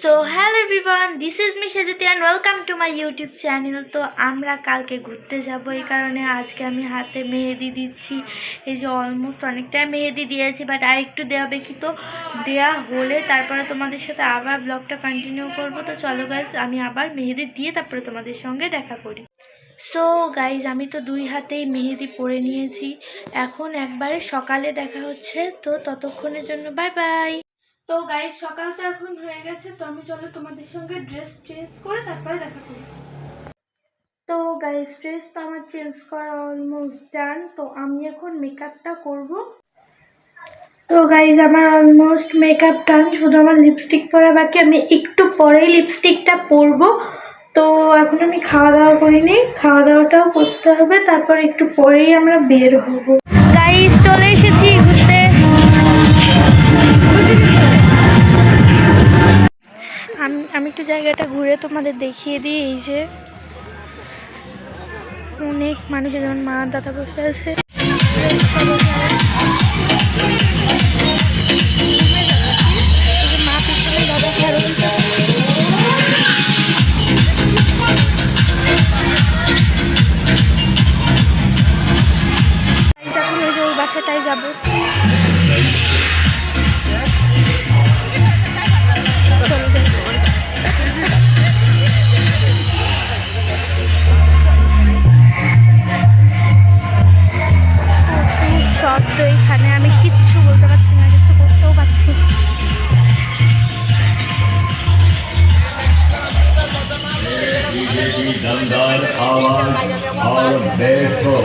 So hello everyone, this is me Sejuti and welcome to my YouTube channel. তো আমরা কালকে ঘুরতে যাব, এই কারণে আজকে আমি হাতে মেহেদি দিচ্ছি। এই যে অলমোস্ট অনেকটাই মেহেদি দিয়েছি, বাট আর একটু দেওয়া কি, তো দেওয়া হলে তারপরে তোমাদের সাথে আবার ব্লগটা কন্টিনিউ করব। তো চলো গাইজ, আমি আবার মেহেদি দিয়ে তারপরে তোমাদের সঙ্গে দেখা করি। সো গাইজ, আমি তো দুই হাতেই মেহেদি পরে নিয়েছি। এখন একবারে সকালে দেখা হচ্ছে, তো ততক্ষণের জন্য বাই বাই। তো গাইজ, সকাল তো এখন হয়ে গেছে, তো আমি চলো তোমাদের সঙ্গে ড্রেস চেঞ্জ করে তারপরে দেখা করি। তো গাইজ, ড্রেস তো আমার চেঞ্জ করা অলমোস্ট ডান। তো আমি এখন মেকআপটা করব। তো গাইজ, আমার অলমোস্ট মেকআপ ডান, শুধু আমার লিপস্টিক পরা বাকি। আমি একটু পরেই লিপস্টিকটা পরবো। তো এখন আমি খাওয়া দাওয়া করিনি, খাওয়া দাওয়াটাও করতে হবে, তারপর একটু পরেই আমরা বের হব। গাইজ, চলে এসেছি ঘুরতে। আমি একটু জায়গাটা ঘুরে তোমাদের দেখিয়ে দিই। এই যে অনেক মানুষের, যেমন মা দাদা বসে আছে। মা পিছনে, দাদা খেয়াল দিচ্ছে। এখন ওই যে ওই বাসাটায় যাবো। চলো যাই। শব্দ এখানে, আমি কিচ্ছু বলতে পারছি না, কিচ্ছু করতেও পারছি। दमदार आवाज और बैठो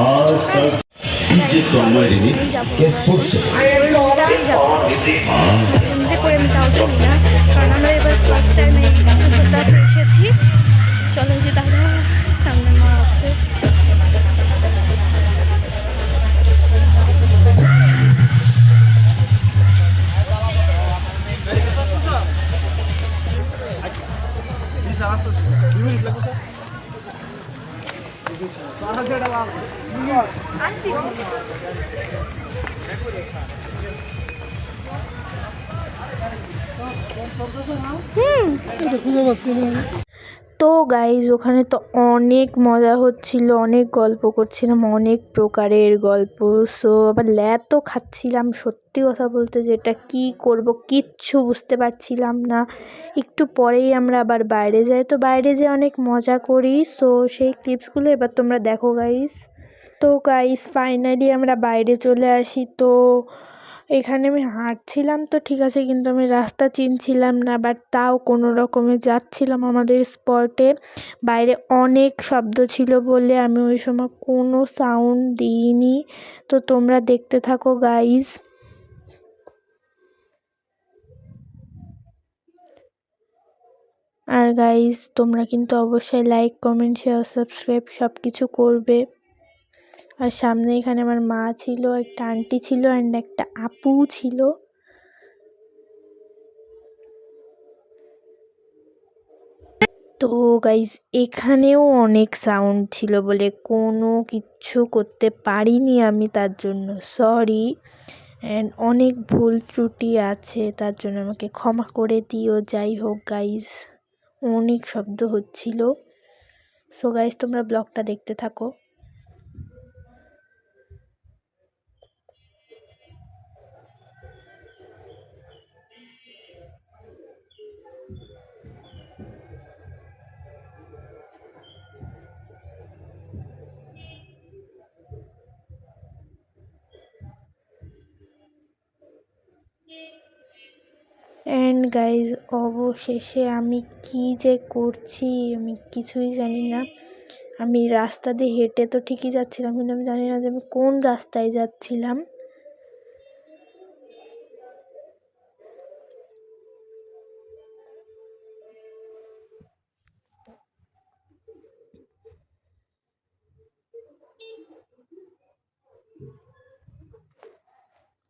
और तक DJ Conway Remix guest portion যে করে আমি তাও জানি না, কারণ আমরা এবার ফার্স্ট টাইম এই এপিসোডটাতে এসেছি। চলো, যে দাদা সামনে মা আছে। তো গাইজ, ওখানে তো অনেক মজা হচ্ছিল, অনেক গল্প করছিলাম, অনেক প্রকারের গল্প। সো আবার তো খাচ্ছিলাম। সত্যি কথা বলতে, যে এটা কী করবো কিচ্ছু বুঝতে পারছিলাম না। একটু পরেই আমরা আবার বাইরে যাই, তো বাইরে যেয়ে অনেক মজা করি। সো সেই ক্লিপসগুলো এবার তোমরা দেখো গাইজ। তো গাইজ, ফাইনালি আমরা বাইরে চলে আসি। তো এখানে আমি হাঁটছিলাম তো ঠিক আছে, কিন্তু আমি রাস্তা চিনছিলাম না, বাট তাও কোনো রকমে যাচ্ছিলাম আমাদের স্পটে। বাইরে অনেক শব্দ ছিল বলে আমি ওই সময় কোনো সাউন্ড দিইনি। তো তোমরা দেখতে থাকো গাইজ। আর গাইজ, তোমরা কিন্তু অবশ্যই লাইক, কমেন্ট, শেয়ার, সাবস্ক্রাইব সব কিছু করবে। আর সামনে এখানে আমার মা ছিল, একটা আন্টি ছিল অ্যান্ড একটা আপু ছিল। তো গাইজ, এখানেও অনেক সাউন্ড ছিল বলে কোনো কিচ্ছু করতে পারিনি আমি, তার জন্য সরি। অ্যান্ড অনেক ভুল ত্রুটি আছে, তার জন্য আমাকে ক্ষমা করে দিও। যাই হোক গাইজ, অনেক শব্দ হচ্ছিল। সো গাইজ, তোমরা ব্লগটা দেখতে থাকো। অ্যান্ড গাইজ, অবশেষে আমি কি যে করছি আমি কিছুই জানি না। আমি রাস্তা দিয়ে হেঁটে তো ঠিকই যাচ্ছিলাম, কিন্তু আমি জানি না যে আমি কোন রাস্তায় যাচ্ছিলাম।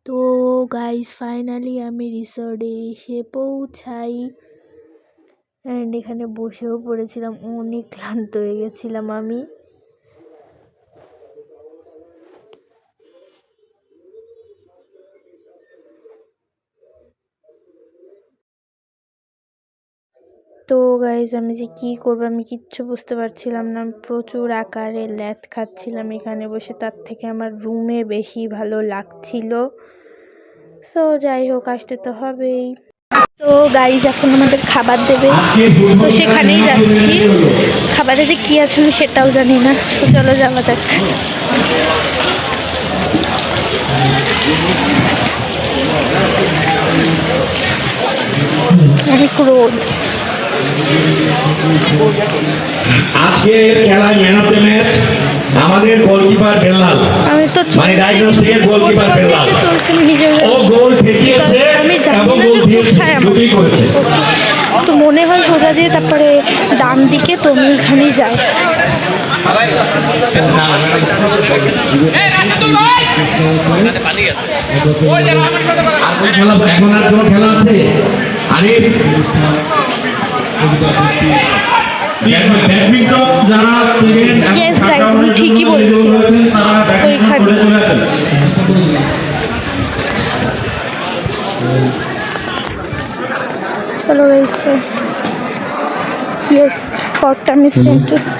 তো গাইজ, ফাইনালি আমি রিসর্টে এসে পৌঁছাই। অ্যান্ড এখানে বসেও পড়েছিলাম, অনেক ক্লান্ত হয়ে গেছিলাম আমি। তো গাইজ আমি যে কী করবো আমি কিচ্ছু বুঝতে পারছিলাম না, আমি প্রচুর আকারে ল্যাথ খাচ্ছিলাম এখানে বসে, তার থেকে আমার রুমে বেশি ভালো লাগছিল। সো যাই হোক, আসতে তো হবেই। তো গাইজ এখন আমাদের খাবার দেবে, তো সেখানেই যাচ্ছি। খাবারে যে কী আছে আমি সেটাও জানি না, তো চলো যাওয়া যাক। অনেক রোদ। আজকের খেলায় ম্যান অফ দ্য ম্যাচ আমাদের গোলকিপার বেল্লাল, আমি তো মানে ডায়াগনস্টিকের গোলকিপার বেল্লাল। চলছে নিজের, ও গোল ঠেকিয়েছে আমি জানি এবং না গোল যে দিয়েছে, কোথায় আমার দুটোই করেছে। তো মনে হয় সোজা দিয়ে তারপরে ডান দিকে, তো আমি ওখানেই যাই। খেলা এখন আর কোনো খেলা আছে? আরে ব্যাডমিন্টন যারা সেকেন্ড Yes, guys, আমি ঠিকই বলছি। ওইখানে। চলো এসছে। ইয়েস, স্পটটা আমি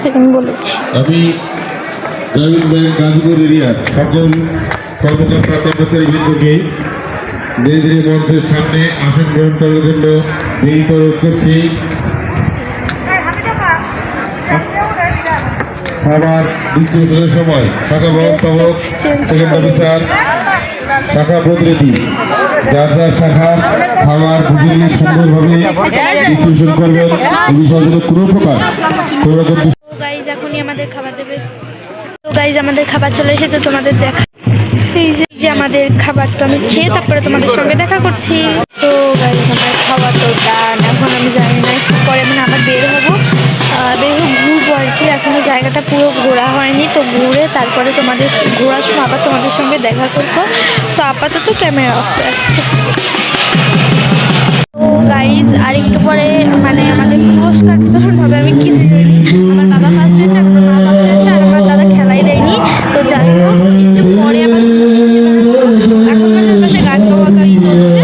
সেকেন্ড বলেছি। আমি গ্রামীণ ব্যাংক গাজীপুর এরিয়ার সকল কর্মকর্তা কর্মচারীবৃন্দকে ধীরে ধীরে মঞ্চের সামনে আসন গ্রহণ করার জন্য বিনীত অনুরোধ করছি। খাবার ডিস্ট্রিবিউশনের সময় শাখা ব্যবস্থাপক, সেকেন্ড অফিসার, শাখা প্রতিনিধি যার যার শাখার খাবার বুঝে নিয়ে সুন্দরভাবে ডিস্ট্রিবিউশন করবেন। এই বিষয়ে যেন কোনো প্রকার কোনো রকম তো গাইজ এখনই আমাদের খাবার দেবে। তো গাইজ আমাদের খাবার চলে এসেছে, তোমাদের দেখা। এই যে আমাদের খাবার, তো আমি খেয়ে তারপরে তোমাদের সঙ্গে দেখা করছি। তো গাইজ আমার খাবার তো ডান, এখন আমি জানি না একটু পরে মানে আবার বের হবো, ঘুরবো আর কি। এখনো জায়গাটা পুরো ঘোরা হয়নি, তো ঘুরে তারপরে তোমাদের ঘোরার সময় আবার তোমাদের সঙ্গে দেখা করবো। তো আপাতত ক্যামেরা অফ রাখছি। তো গাইজ আর একটু পরে মানে আমাদের পুরস্কার বিতরণ হবে, আমি কিছু জানি। আমার বাবা ফার্স্ট হয়েছে, আমার মা ফার্স্ট হয়েছে, আর আমার দাদা খেলাই দেয়নি। তো যাই হোক, একটু পরে আবার এখন আমাদের গান গাওয়া গাড়ি চলছে।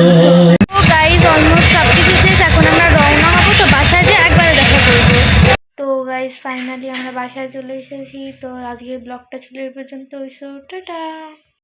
তো গাইজ অলমোস্ট সব কিছু শেষ, এখন আমরা রওনা হবো। তো বাসায় যেয়ে একবারে দেখা করবো। তো গাইজ ফাইনালি আমরা বাসায় চলে এসেছি। তো আজকের ব্লগটা ছিল এই পর্যন্ত। টাটা।